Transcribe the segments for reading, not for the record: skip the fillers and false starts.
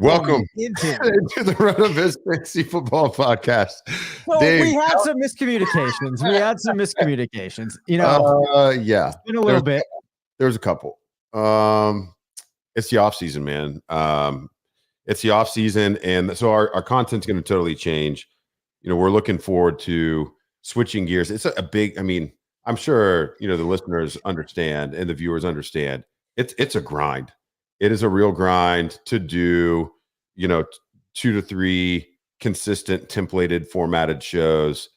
Welcome into the RotoViz Fantasy Football Podcast. Well, Dave, we had some miscommunications. Yeah, it's been a little bit. There's a couple. It's the off season, man. It's the off season, and so our content's going to totally change. We're looking forward to switching gears. It's a big. I mean, I'm sure the listeners understand and the viewers understand. It's a grind. It is a real grind to do, 2 to 3 consistent templated formatted shows,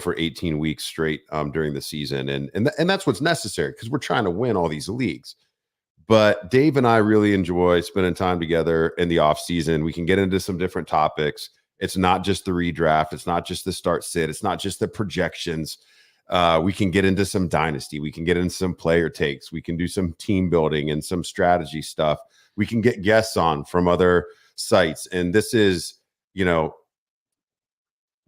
for 18 weeks straight during the season. And that's what's necessary because we're trying to win all these leagues. But Dave and I really enjoy spending time together in the off season. We can get into some different topics. It's not just the redraft. It's not just the start sit. It's not just the projections. We can get into some dynasty. We can get into some player takes. We can do some team building and some strategy stuff. We can get guests on from other sites. And this is, we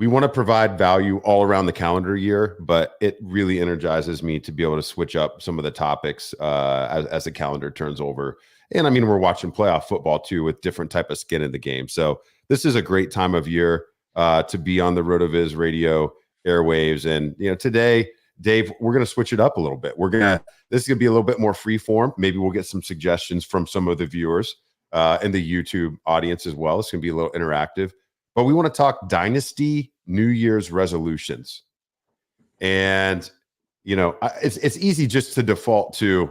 want to provide value all around the calendar year, but it really energizes me to be able to switch up some of the topics as the calendar turns over. And I mean, we're watching playoff football too with different type of skin in the game. So this is a great time of year to be on the RotoViz radio airwaves. And today, Dave, we're going to switch it up a little bit. This is going to be a little bit more free form. Maybe we'll get some suggestions from some of the viewers and the YouTube audience as well. It's going to be a little interactive, but we want to talk Dynasty New Year's resolutions. And it's easy just to default to,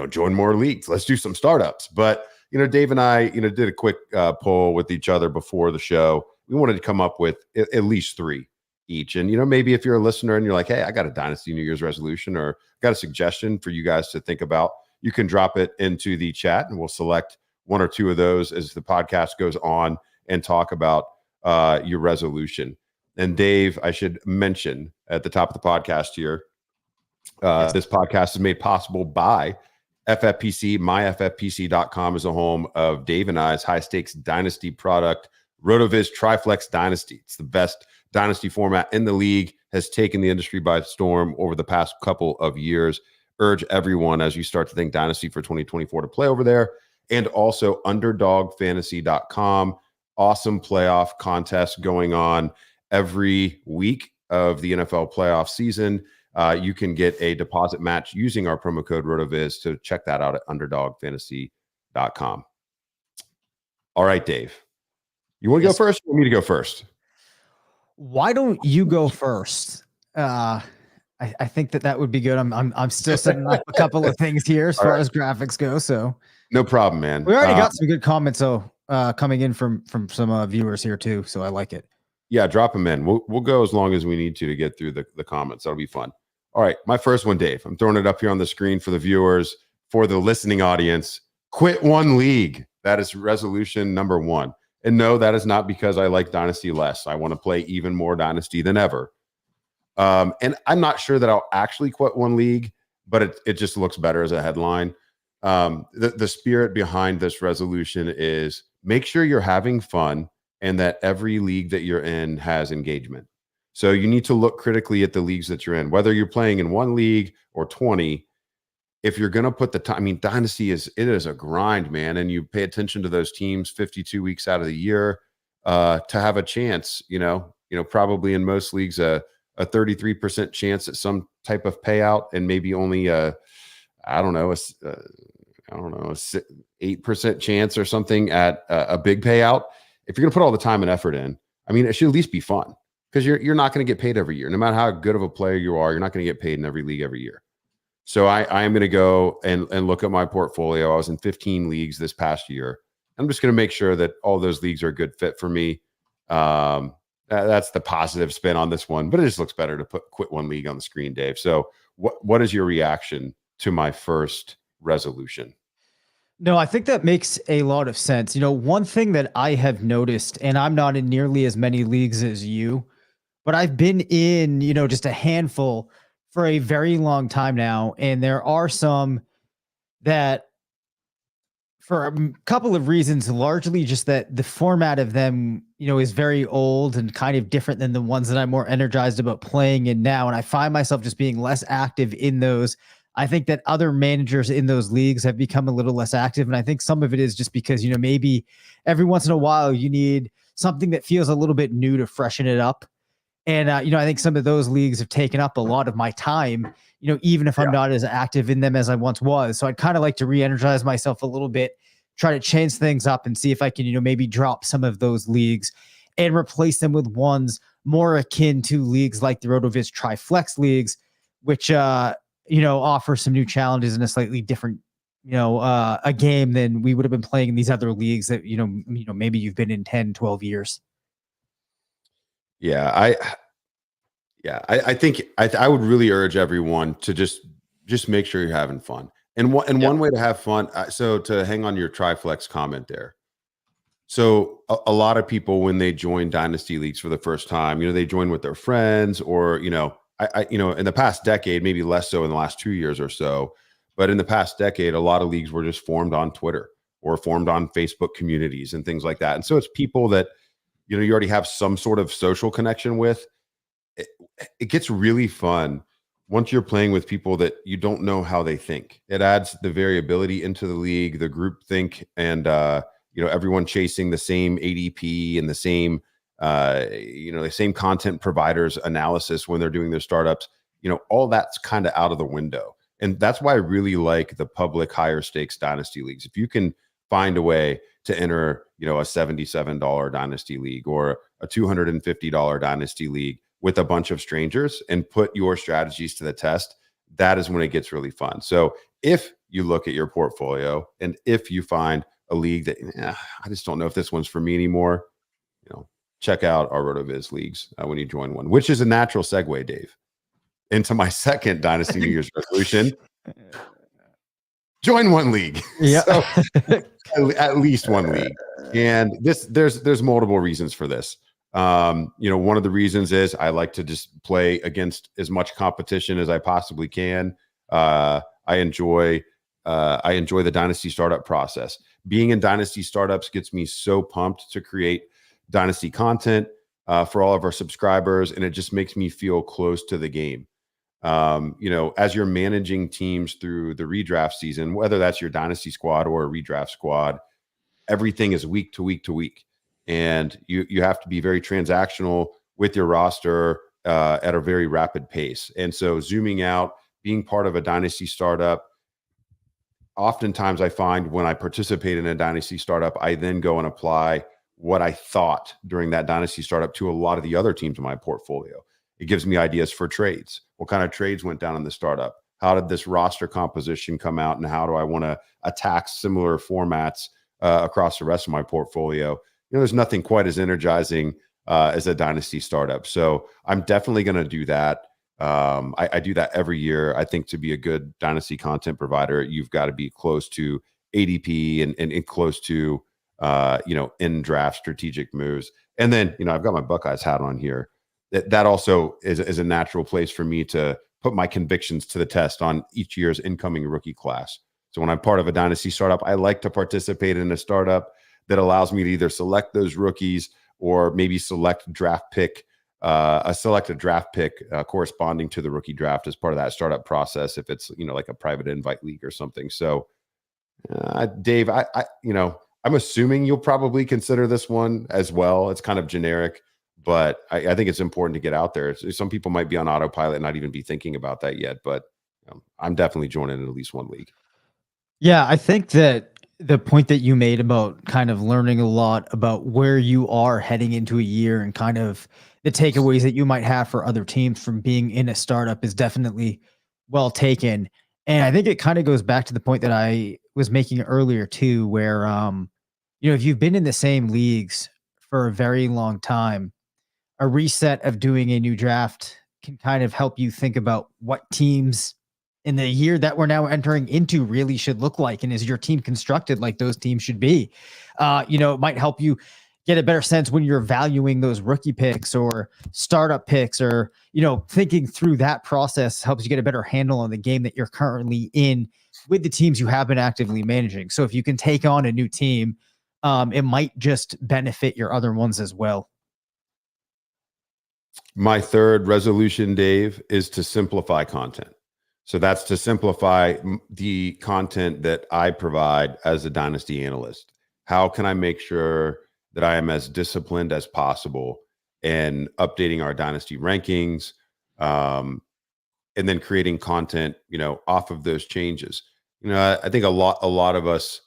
join more leagues. Let's do some startups. But Dave and I did a quick poll with each other before the show. We wanted to come up with at least 3 each. And, maybe if you're a listener and you're like, hey, I got a Dynasty New Year's resolution or got a suggestion for you guys to think about, you can drop it into the chat and we'll select 1 or 2 of those as the podcast goes on and talk about your resolution. And Dave, I should mention at the top of the podcast here, this podcast is made possible by FFPC. MyFFPC.com is a home of Dave and I's high stakes Dynasty product, RotoViz Triflex Dynasty. It's the best Dynasty format in the league, has taken the industry by storm over the past couple of years. Urge everyone as you start to think Dynasty for 2024 to play over there. And also UnderdogFantasy.com. Awesome playoff contest going on every week of the NFL playoff season. You can get a deposit match using our promo code RotoViz. So check that out at UnderdogFantasy.com. All right, Dave. You want to go first? Or want me to go first? Why don't you go first? I think that would be good. I'm still setting up a couple of things here as far as graphics go. So no problem, man. We already got some good comments coming in from some viewers here too. So I like it. Yeah, drop them in. We'll go as long as we need to get through the comments. That'll be fun. All right, my first one, Dave. I'm throwing it up here on the screen for the viewers, for the listening audience. Quit one league. That is resolution number 1. And no, that is not because I like Dynasty less. I want to play even more Dynasty than ever. And I'm not sure that I'll actually quit one league, but it just looks better as a headline. The spirit behind this resolution is make sure you're having fun and that every league that you're in has engagement. So you need to look critically at the leagues that you're in, whether you're playing in 1 league or 20. If you're going to put the time, I mean, Dynasty is a grind, man. And you pay attention to those teams 52 weeks out of the year to have a chance, probably in most leagues, a 33% chance at some type of payout and maybe only a 8% chance or something at a big payout. If you're going to put all the time and effort in, I mean, it should at least be fun because you're not going to get paid every year. No matter how good of a player you are, you're not going to get paid in every league every year. So I am going to go and look at my portfolio. I was in 15 leagues this past year. I'm just going to make sure that all those leagues are a good fit for me. That's the positive spin on this one, but it just looks better to quit one league on the screen, Dave. So what is your reaction to my first resolution? No, I think that makes a lot of sense. One thing that I have noticed, and I'm not in nearly as many leagues as you, but I've been in, just a handful for a very long time now. And there are some that, for a couple of reasons, largely just that the format of them, is very old and kind of different than the ones that I'm more energized about playing in now. And I find myself just being less active in those I think that other managers in those leagues have become a little less active. And I think some of it is just because, maybe every once in a while you need something that feels a little bit new to freshen it up. And, I think some of those leagues have taken up a lot of my time, even if I'm not as active in them as I once was. So I'd kind of like to re-energize myself a little bit, try to change things up and see if I can, maybe drop some of those leagues and replace them with ones more akin to leagues like the RotoViz Triflex leagues, which, offer some new challenges and a slightly different, a game than we would have been playing in these other leagues that, maybe you've been in 10, 12 years. Yeah, I think I would really urge everyone to just make sure you're having fun. And one way to have fun. So to hang on your Triflex comment there. So a lot of people, when they join Dynasty leagues for the first time, they join with their friends, or in the past decade, maybe less so in the last 2 years or so, but in the past decade, a lot of leagues were just formed on Twitter or formed on Facebook communities and things like that. And so it's people that you already have some sort of social connection with. It gets really fun once you're playing with people that you don't know how they think. It adds the variability into the league, the group think, and everyone chasing the same ADP and the same the same content providers analysis when they're doing their startups. All that's kind of out of the window. And that's why I really like the public higher stakes Dynasty leagues. If you can find a way to enter, a $77 Dynasty league or a $250 Dynasty league with a bunch of strangers and put your strategies to the test, that is when it gets really fun. So if you look at your portfolio and if you find a league that I just don't know if this one's for me anymore, check out our RotoViz leagues when you join one, which is a natural segue, Dave, into my second Dynasty New Year's resolution. Join one league. Yeah. So, at least one league. And there's multiple reasons for this. One of the reasons is I like to just play against as much competition as I possibly can. I enjoy the Dynasty startup process. Being in Dynasty startups gets me so pumped to create Dynasty content for all of our subscribers, and it just makes me feel close to the game. As you're managing teams through the redraft season, whether that's your Dynasty squad or a redraft squad, everything is week to week to week. And you have to be very transactional with your roster at a very rapid pace. And so zooming out, being part of a Dynasty startup, oftentimes I find when I participate in a Dynasty startup, I then go and apply what I thought during that Dynasty startup to a lot of the other teams in my portfolio. It gives me ideas for trades. What kind of trades went down in the startup? How did this roster composition come out? And how do I want to attack similar formats across the rest of my portfolio? There's nothing quite as energizing as a Dynasty startup. So I'm definitely going to do that. I do that every year. I think to be a good Dynasty content provider, you've got to be close to ADP and close to, in draft strategic moves. And then, I've got my Buckeyes hat on here. That also is a natural place for me to put my convictions to the test on each year's incoming rookie class. So when I'm part of a Dynasty startup, I like to participate in a startup that allows me to either select those rookies or maybe select a draft pick corresponding to the rookie draft as part of that startup process. If it's, like a private invite league or something. So Dave, I'm assuming you'll probably consider this one as well. It's kind of generic, but I think it's important to get out there. Some people might be on autopilot and not even be thinking about that yet, but I'm definitely joining in at least one league. Yeah, I think that the point that you made about kind of learning a lot about where you are heading into a year and kind of the takeaways that you might have for other teams from being in a startup is definitely well taken. And I think it kind of goes back to the point that I was making earlier too, where, if you've been in the same leagues for a very long time, a reset of doing a new draft can kind of help you think about what teams in the year that we're now entering into really should look like. And is your team constructed like those teams should be? It might help you get a better sense when you're valuing those rookie picks or startup picks, or, thinking through that process helps you get a better handle on the game that you're currently in with the teams you have been actively managing. So if you can take on a new team, it might just benefit your other ones as well. My third resolution, Dave, is to simplify content. So that's to simplify the content that I provide as a Dynasty analyst. How can I make sure that I am as disciplined as possible in updating our Dynasty rankings, and then creating content, off of those changes? I think a lot of us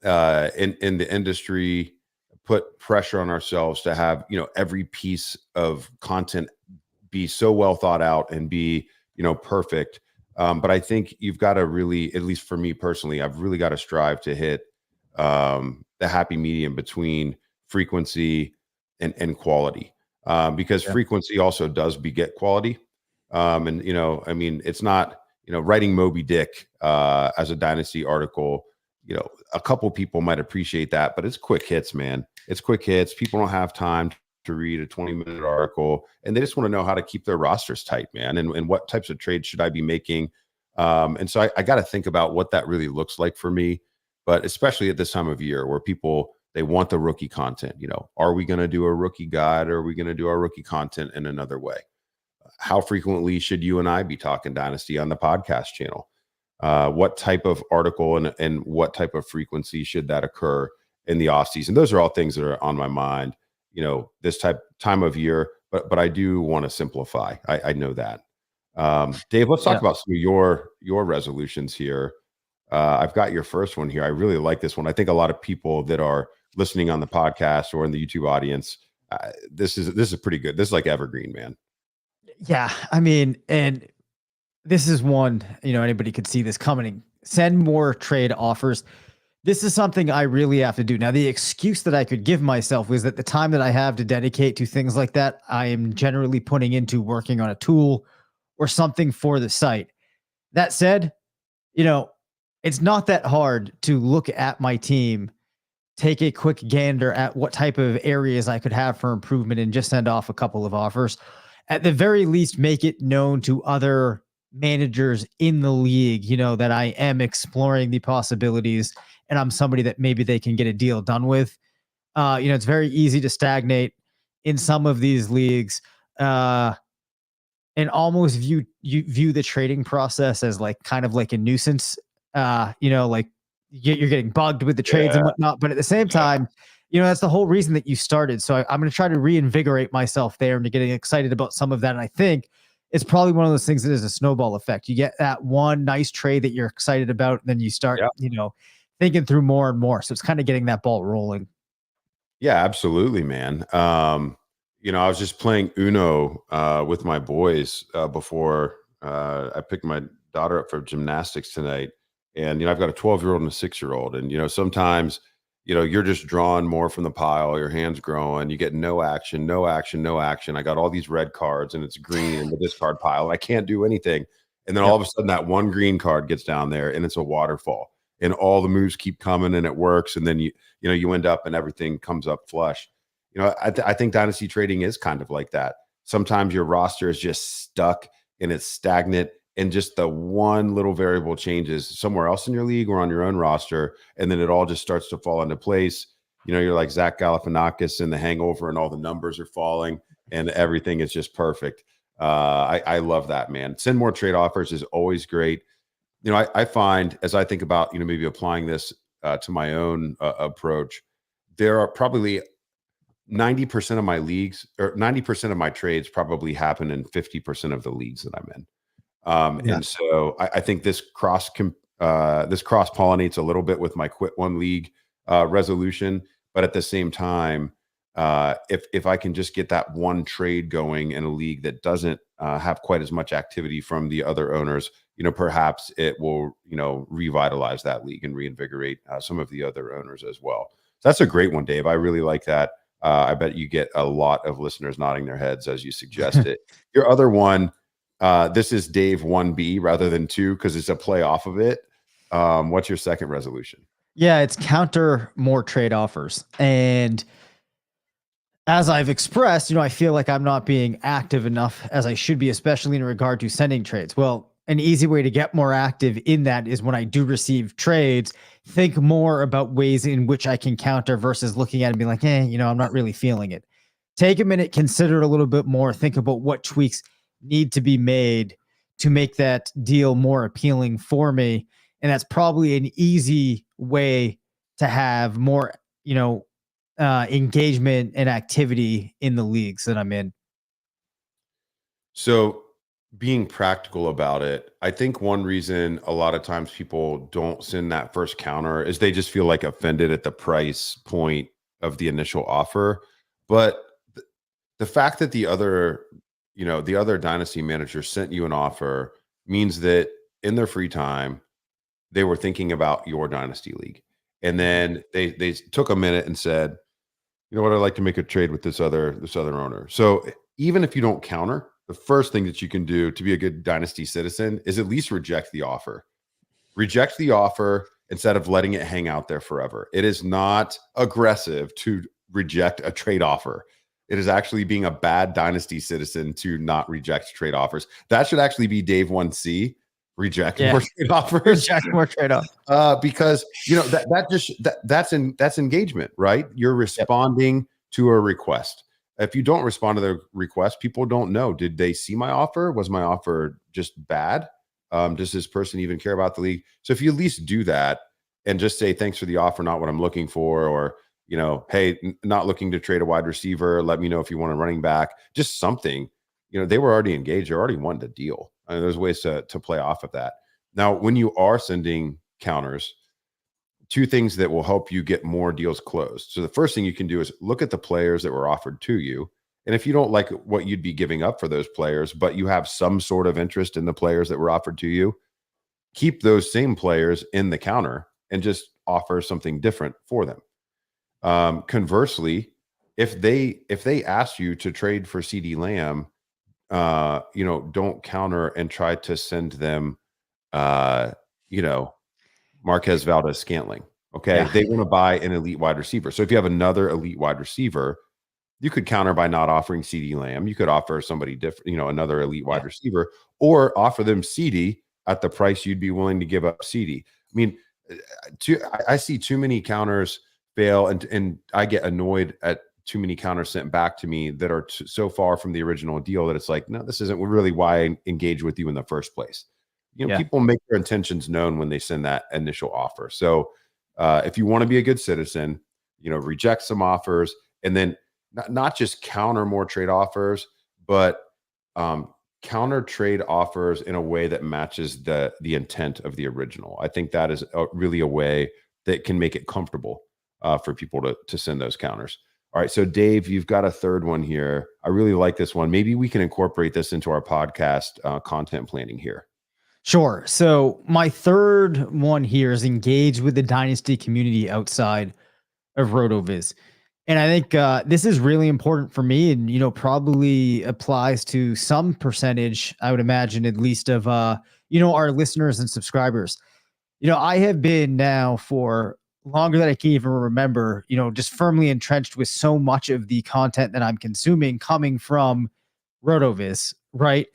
in the industry put pressure on ourselves to have every piece of content be so well thought out and be perfect. But I think you've got to really, at least for me personally, I've really got to strive to hit the happy medium between frequency and quality, because Yeah. frequency also does beget quality. And I mean, it's not writing Moby Dick as a Dynasty article. A couple people might appreciate that, but it's quick hits, man. It's quick hits. People don't have time to read a 20-minute article, and they just want to know how to keep their rosters tight, man, and what types of trades should I be making. And so I got to think about what that really looks like for me, but especially at this time of year where people, they want the rookie content. Are we going to do a rookie guide, or are we going to do our rookie content in another way? How frequently should you and I be talking Dynasty on the podcast channel? What type of article and what type of frequency should that occur in the off season? Those are all things that are on my mind, this time of year, but I do want to simplify. I know that. Dave, let's talk about some of your resolutions here. I've got your first one here. I really like this one. I think a lot of people that are listening on the podcast or in the YouTube audience, this is pretty good. This is like evergreen, man. Yeah. I mean, and this is one, anybody could see this coming. Send more trade offers. This is something I really have to do. Now, the excuse that I could give myself was that the time that I have to dedicate to things like that, I am generally putting into working on a tool or something for the site. That said, it's not that hard to look at my team, take a quick gander at what type of areas I could have for improvement, and just send off a couple of offers. At the very least, make it known to other managers in the league, that I am exploring the possibilities and I'm somebody that maybe they can get a deal done with. It's very easy to stagnate in some of these leagues, and almost view the trading process as like kind of like a nuisance. Like you're getting bugged with the trades and whatnot, but at the same time, that's the whole reason that you started. So I'm going to try to reinvigorate myself there into getting excited about some of that. And I think it's probably one of those things that is a snowball effect. You get that one nice trade that you're excited about, and then you start, thinking through more and more. So it's kind of getting that ball rolling. Yeah, absolutely, man. I was just playing Uno with my boys before I picked my daughter up for gymnastics tonight. And, I've got a 12-year-old and a 6-year-old. And, sometimes, you're just drawing more from the pile, your hands growing, you get no action. I got all these red cards and it's green in the discard pile. And I can't do anything. And then all of a sudden that one green card gets down there and it's a waterfall. And all the moves keep coming and it works. And then you end up and everything comes up flush. I think Dynasty trading is kind of like that. Sometimes your roster is just stuck and it's stagnant, and just the one little variable changes somewhere else in your league or on your own roster, and then it all just starts to fall into place. You're like Zach Galifianakis in The Hangover, and all the numbers are falling and everything is just perfect. I love that, man. Send more trade offers is always great. I find, as I think about, maybe applying this to my own approach, there are probably 90% of my leagues, or 90% of my trades probably happen in 50% of the leagues that I'm in. And so I think this cross pollinates a little bit with my quit one league resolution, but at the same time, if I can just get that one trade going in a league that doesn't have quite as much activity from the other owners, perhaps it will, revitalize that league and reinvigorate some of the other owners as well. So that's a great one, Dave. I really like that. I bet you get a lot of listeners nodding their heads as you suggest it. Your other one, this is Dave 1B rather than 2 because it's a play off of it. What's your second resolution? Yeah, it's counter more trade offers. And as I've expressed, I feel like I'm not being active enough as I should be, especially in regard to sending trades. Well, an easy way to get more active in that is when I do receive trades, think more about ways in which I can counter versus looking at it and be like, I'm not really feeling it. Take a minute, consider it a little bit more, think about what tweaks need to be made to make that deal more appealing for me. And that's probably an easy way to have more, engagement and activity in the leagues that I'm in. So being practical about it, I think one reason a lot of times people don't send that first counter is they just feel like offended at the price point of the initial offer. But the fact that the other dynasty manager sent you an offer means that in their free time, they were thinking about your dynasty league. And then they took a minute and said, you know what, I'd like to make a trade with this other owner. So even if you don't counter, the first thing that you can do to be a good dynasty citizen is at least reject the offer. Reject the offer instead of letting it hang out there forever. It is not aggressive to reject a trade offer. It is actually being a bad dynasty citizen to not reject trade offers. That should actually be Dave 1C. Reject more trade offers. Reject more trade offers. Because that's engagement, right? You're responding to a request. If you don't respond to the request, people don't know. Did they see my offer? Was my offer just bad? Does this person even care about the league? So if you at least do that and just say, thanks for the offer, not what I'm looking for, or, hey, not looking to trade a wide receiver. Let me know if you want a running back, just something, they were already engaged. They already wanted the deal. I mean, there's ways to play off of that. Now, when you are sending counters, two things that will help you get more deals closed. So the first thing you can do is look at the players that were offered to you. And if you don't like what you'd be giving up for those players, but you have some sort of interest in the players that were offered to you, keep those same players in the counter and just offer something different for them. Conversely, if they ask you to trade for CD Lamb, don't counter and try to send them, Marquez Valdez-Scantling. Okay. Yeah. They want to buy an elite wide receiver. So if you have another elite wide receiver, you could counter by not offering CD Lamb. You could offer somebody different, another elite wide receiver, or offer them CD at the price you'd be willing to give up CD. I mean, I see too many counters fail, and I get annoyed at too many counters sent back to me that are so far from the original deal that it's like, no, this isn't really why I engage with you in the first place. People make their intentions known when they send that initial offer. So if you want to be a good citizen, reject some offers, and then not just counter more trade offers, but counter trade offers in a way that matches the intent of the original. I think that is really a way that can make it comfortable for people to send those counters. All right. So Dave, you've got a third one here. I really like this one. Maybe we can incorporate this into our podcast content planning here. Sure. So my third one here is engage with the dynasty community outside of RotoViz. And I think this is really important for me, and, probably applies to some percentage, I would imagine, at least of, our listeners and subscribers. I have been now for longer than I can even remember, just firmly entrenched with so much of the content that I'm consuming coming from RotoViz, right?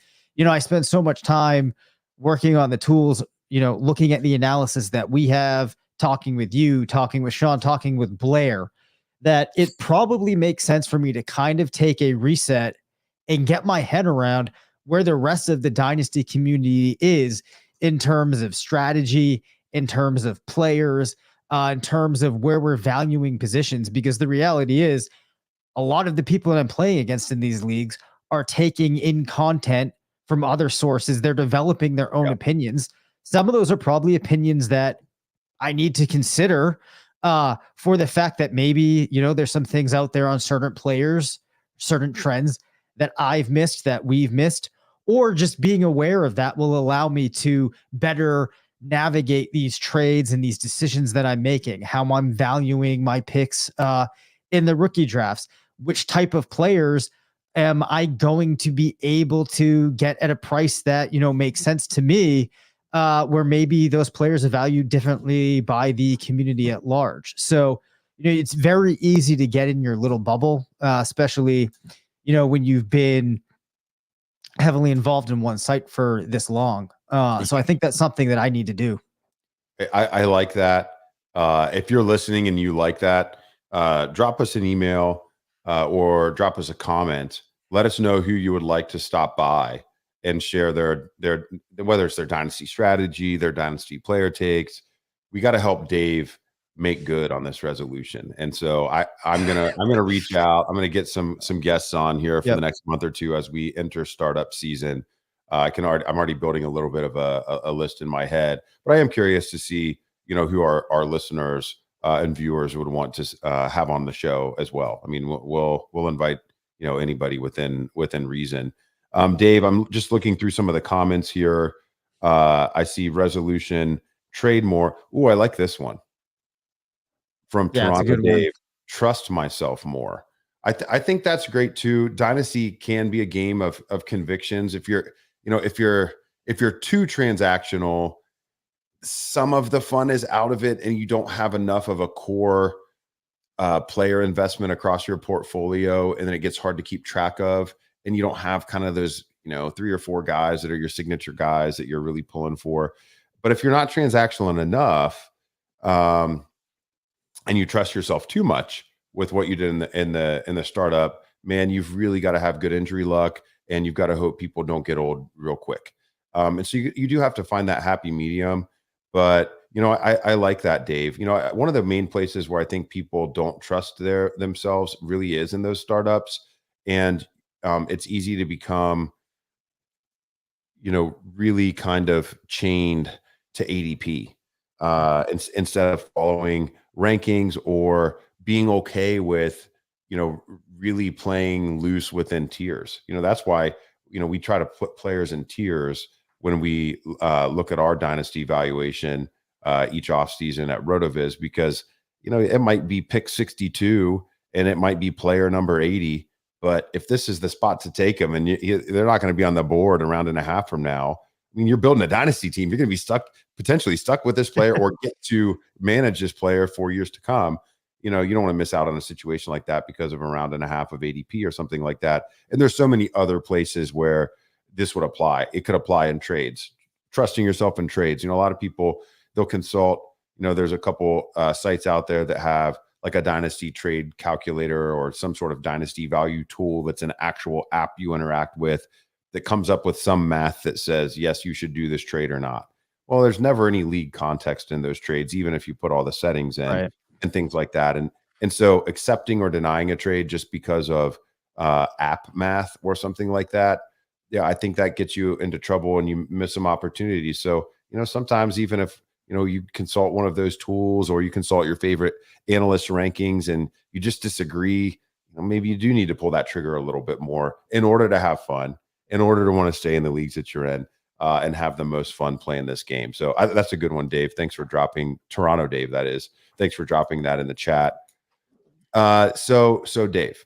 I spend so much time working on the tools, looking at the analysis that we have, talking with you, talking with Sean, talking with Blair, that it probably makes sense for me to kind of take a reset and get my head around where the rest of the dynasty community is in terms of strategy, in terms of players, in terms of where we're valuing positions. Because the reality is a lot of the people that I'm playing against in these leagues are taking in content from other sources. They're developing their own opinions. Some of those are probably opinions that I need to consider for the fact that maybe, there's some things out there on certain players, certain trends that I've missed, that we've missed, or just being aware of that will allow me to better navigate these trades and these decisions that I'm making, how I'm valuing my picks in the rookie drafts, which type of players am I going to be able to get at a price that, makes sense to me, where maybe those players are valued differently by the community at large. So, it's very easy to get in your little bubble, especially, when you've been heavily involved in one site for this long. So I think that's something that I need to do. I like that. If you're listening and you like that, drop us an email or drop us a comment. Let us know who you would like to stop by and share their whether it's their dynasty strategy, their dynasty player takes. We got to help Dave make good on this resolution. And so I'm gonna reach out. I'm gonna get some guests on here for the next month or two as we enter startup season. I'm already building a little bit of a list in my head, but I am curious to see, who our listeners and viewers would want to have on the show as well. I mean, we'll invite, anybody within reason. Dave, I'm just looking through some of the comments here. I see resolution, trade more. Ooh, I like this one from Toronto. Dave, trust myself more. I think that's great too. Dynasty can be a game of convictions. If you're too transactional, some of the fun is out of it, and you don't have enough of a core player investment across your portfolio, and then it gets hard to keep track of, and you don't have kind of those 3 or 4 guys that are your signature guys that you're really pulling for. But if you're not transactional enough, and you trust yourself too much with what you did in the startup, man, you've really got to have good injury luck, and you've got to hope people don't get old real quick. And so you do have to find that happy medium. But I like that, Dave. One of the main places where I think people don't trust themselves really is in those startups, and it's easy to become really kind of chained to ADP instead of following rankings or being okay with really playing loose within tiers. That's why we try to put players in tiers when we look at our dynasty valuation each offseason at RotoViz, because it might be pick 62 and it might be player number 80, but if this is the spot to take them and they're not going to be on the board a round and a half from now, I mean, you're building a dynasty team. You're going to be potentially stuck with this player or get to manage this player for years to come. You don't want to miss out on a situation like that because of a round and a half of ADP or something like that. And there's so many other places where this would apply. It could apply in trades, trusting yourself in trades. A lot of people, they'll consult, there's a couple sites out there that have like a dynasty trade calculator or some sort of dynasty value tool that's an actual app you interact with that comes up with some math that says, yes, you should do this trade or not. Well, there's never any league context in those trades, even if you put all the settings in and things like that. And so accepting or denying a trade just because of app math or something like that, yeah, I think that gets you into trouble and you miss some opportunities. So, sometimes even if, you consult one of those tools or you consult your favorite analyst rankings and you just disagree, maybe you do need to pull that trigger a little bit more in order to have fun, in order to want to stay in the leagues that you're in and have the most fun playing this game. So that's a good one, Dave. Thanks for dropping Toronto, Dave. That is, thanks for dropping that in the chat. So Dave,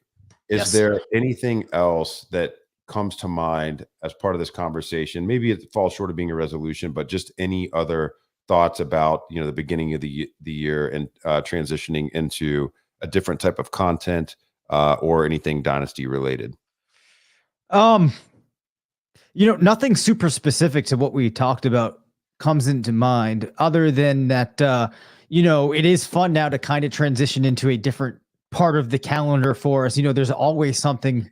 is there anything else that comes to mind as part of this conversation? Maybe it falls short of being a resolution, but just any other thoughts about, the beginning of the year and transitioning into a different type of content or anything dynasty related? Nothing super specific to what we talked about comes into mind other than that, it is fun now to kind of transition into a different part of the calendar for us. There's always something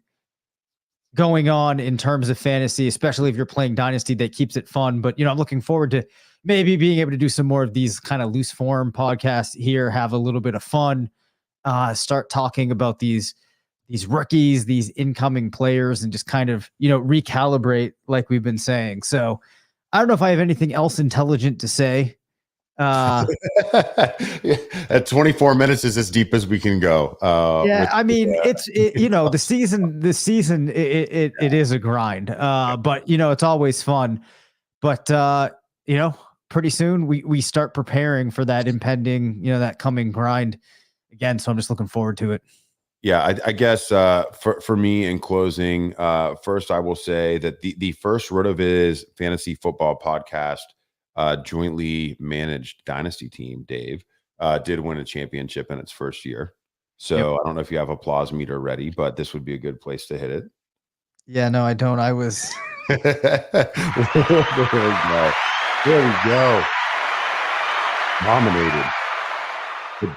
going on in terms of fantasy, especially if you're playing Dynasty, that keeps it fun. But, I'm looking forward to maybe being able to do some more of these kind of loose form podcasts here, have a little bit of fun, start talking about these rookies, these incoming players, and just kind of, recalibrate like we've been saying. So I don't know if I have anything else intelligent to say. At 24 minutes is as deep as we can go. The season, it is a grind, but it's always fun. But, pretty soon we start preparing for that impending, that coming grind again. So I'm just looking forward to it. Yeah, I guess for me in closing, first I will say that the first RotoViz fantasy football podcast jointly managed dynasty team, Dave, did win a championship in its first year. So I don't know if you have applause meter ready, but this would be a good place to hit it. Yeah, no, I don't. I was. There we go. Dominated.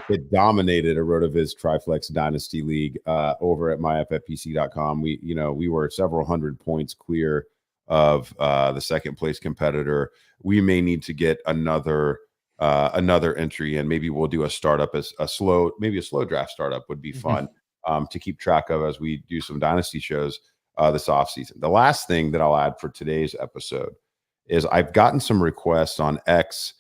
It dominated a RotoViz Triflex Dynasty League over at myffpc.com. We were several hundred points clear of the second place competitor, we may need to get another entry, and maybe we'll do a startup as a slow draft startup would be fun to keep track of as we do some dynasty shows this offseason. The last thing that I'll add for today's episode is I've gotten some requests on X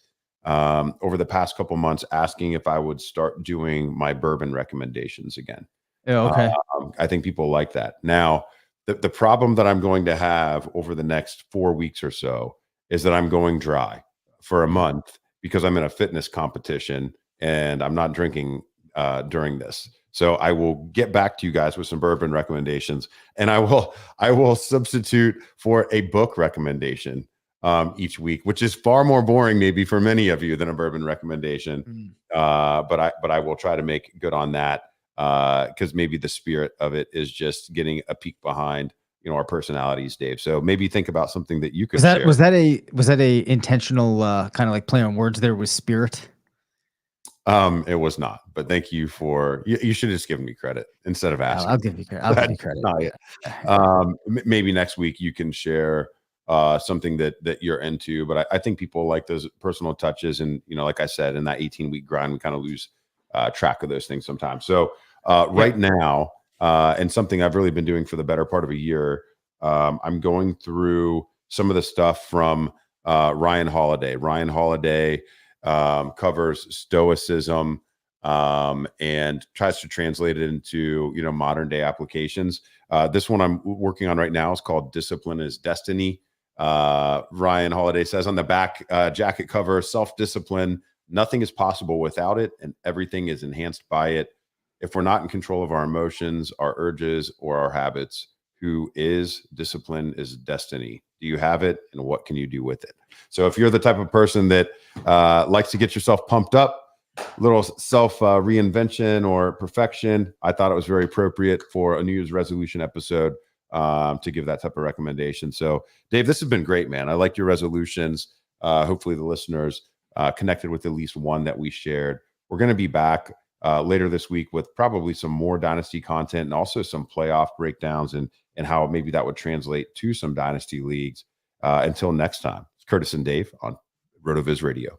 over the past couple months asking if I would start doing my bourbon recommendations again. Yeah, okay. I think people like that. Now, the problem that I'm going to have over the next 4 weeks or so is that I'm going dry for a month because I'm in a fitness competition and I'm not drinking during this. So I will get back to you guys with some bourbon recommendations, and I will substitute for a book recommendation each week, which is far more boring maybe for many of you than a bourbon recommendation. But I will try to make good on that because maybe the spirit of it is just getting a peek behind our personalities, Dave. So maybe think about something that you could share. Was that a intentional kind of like play on words there with spirit? It was not, but thank you for you should have just given me credit instead of asking. I'll give you credit. I'll give you credit. Maybe next week you can share something that you're into, but I think people like those personal touches, and like I said, in that 18-week grind, we kind of lose track of those things sometimes. So right now, and something I've really been doing for the better part of a year, I'm going through some of the stuff from Ryan Holiday. Ryan Holiday covers stoicism and tries to translate it into modern day applications. This one I'm working on right now is called "Discipline is Destiny." Ryan Holiday says on the back jacket cover, "Self-discipline, nothing is possible without it, and everything is enhanced by it. If we're not in control of our emotions, our urges, or our habits, who is? Discipline is destiny. Do you have it, and what can you do with it?" So if you're the type of person that likes to get yourself pumped up, little self reinvention or perfection, I thought it was very appropriate for a New Year's resolution episode to give that type of recommendation. So Dave, this has been great, man. I like your resolutions. Hopefully the listeners connected with at least one that we shared. We're going to be back later this week with probably some more dynasty content and also some playoff breakdowns and how maybe that would translate to some dynasty leagues. Until next time, it's Curtis and Dave on RotoViz Radio.